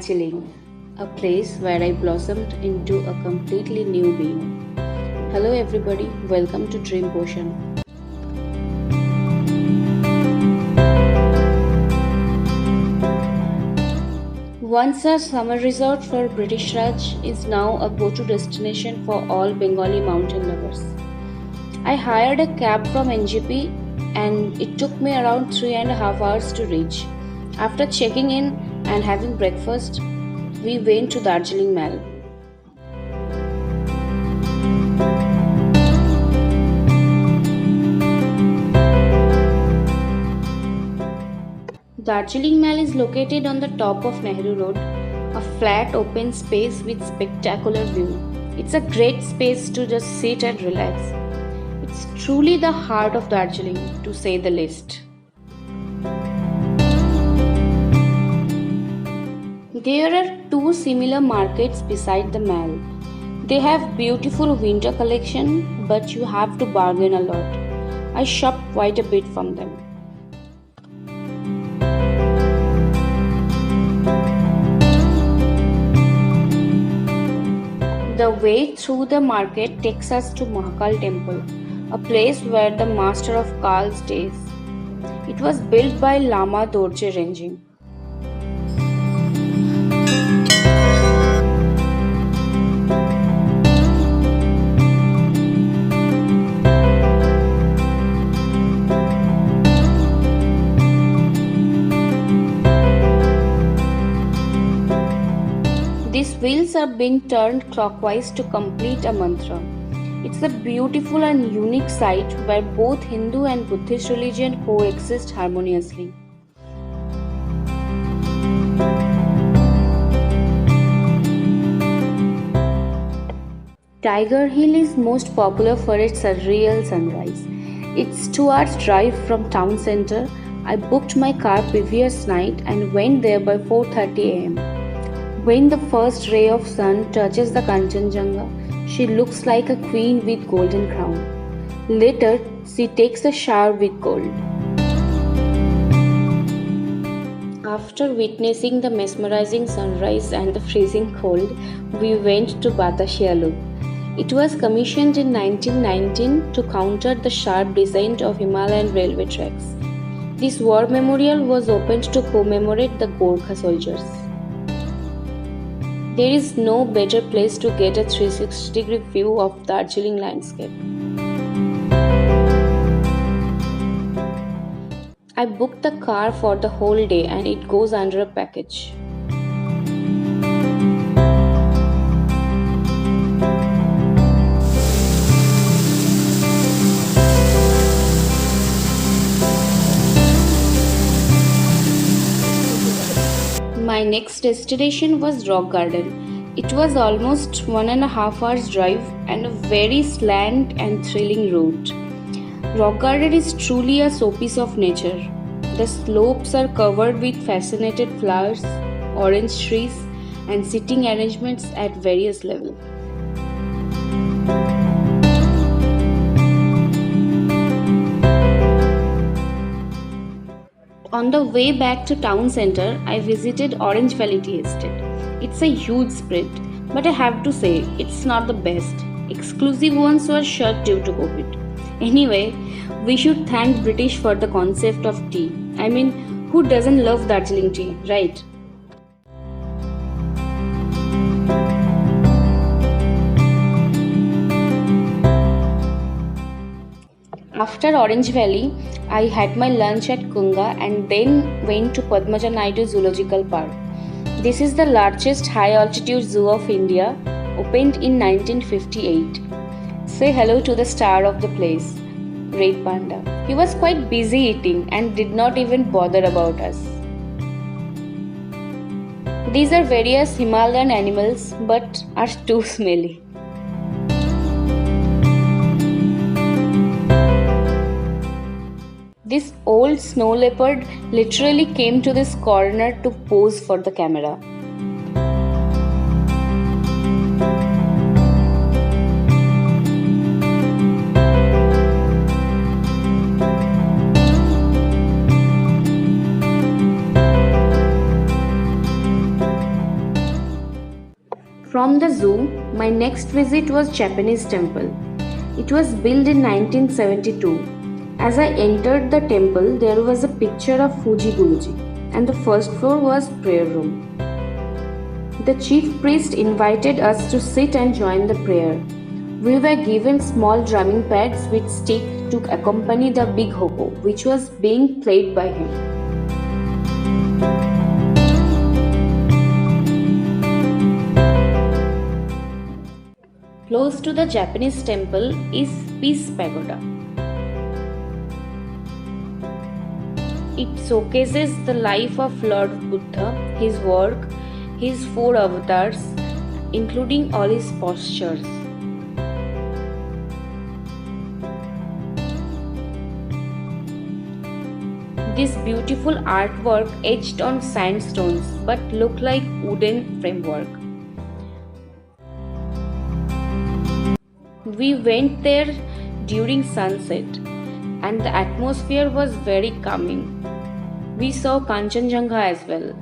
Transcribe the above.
Darjeeling, a place where I blossomed into a completely new being. Hello, everybody, welcome to Dream Potion. Once a summer resort for British Raj is now a go to destination for all Bengali mountain lovers. I hired a cab from NGP and it took me around 3.5 hours to reach. After checking in and having breakfast, we went to Darjeeling Mall. Darjeeling Mall is located on the top of Nehru Road, a flat open space with spectacular view. It's a great space to just sit and relax. It's truly the heart of Darjeeling, to say the least. There are two similar markets beside the mall. They have beautiful winter collection, but you have to bargain a lot. I shopped quite a bit from them. The way through the market takes us to Mahakal Temple, a place where the master of Kal stays. It was built by Lama Dorje Rinjing. These wheels are being turned clockwise to complete a mantra. It's a beautiful and unique site where both Hindu and Buddhist religion coexist harmoniously. Tiger Hill is most popular for its surreal sunrise. It's 2 hours drive from town center. I booked my car previous night and went there by 4:30 am. When the first ray of sun touches the Kanchenjunga, she looks like a queen with golden crown. Later, she takes a shower with gold. After witnessing the mesmerizing sunrise and the freezing cold, we went to Batashia Loop. It was commissioned in 1919 to counter the sharp descent of Himalayan railway tracks. This war memorial was opened to commemorate the Gorkha soldiers. There is no better place to get a 360-degree view of Darjeeling landscape. I booked the car for the whole day and it goes under a package. My next destination was Rock Garden. It was almost 1.5 hours drive and a very slant and thrilling route. Rock Garden is truly a showpiece of nature. The slopes are covered with fascinated flowers, orange trees, and sitting arrangements at various levels. On the way back to town center, I visited Orange Valley Tea Estate. It's a huge spread, but I have to say, it's not the best. Exclusive ones were shut due to COVID. Anyway, we should thank British for the concept of tea. I mean, who doesn't love Darjeeling tea, right? After Orange Valley, I had my lunch at Kunga and then went to Padmaja Naidu Zoological Park. This is the largest high-altitude zoo of India, opened in 1958. Say hello to the star of the place, Red Panda. He was quite busy eating and did not even bother about us. These are various Himalayan animals but are too smelly. This old snow leopard literally came to this corner to pose for the camera. From the zoo, my next visit was Japanese temple. It was built in 1972. As I entered the temple, there was a picture of Fuji Guruji, and the first floor was prayer room. The chief priest invited us to sit and join the prayer. We were given small drumming pads with stick to accompany the big hoko, which was being played by him. Close to the Japanese temple is Peace Pagoda. It showcases the life of Lord Buddha, his work, his 4 avatars, including all his postures. This beautiful artwork etched on sandstones but look like wooden framework. We went there during sunset and the atmosphere was very calming. We saw Kanchenjunga as well.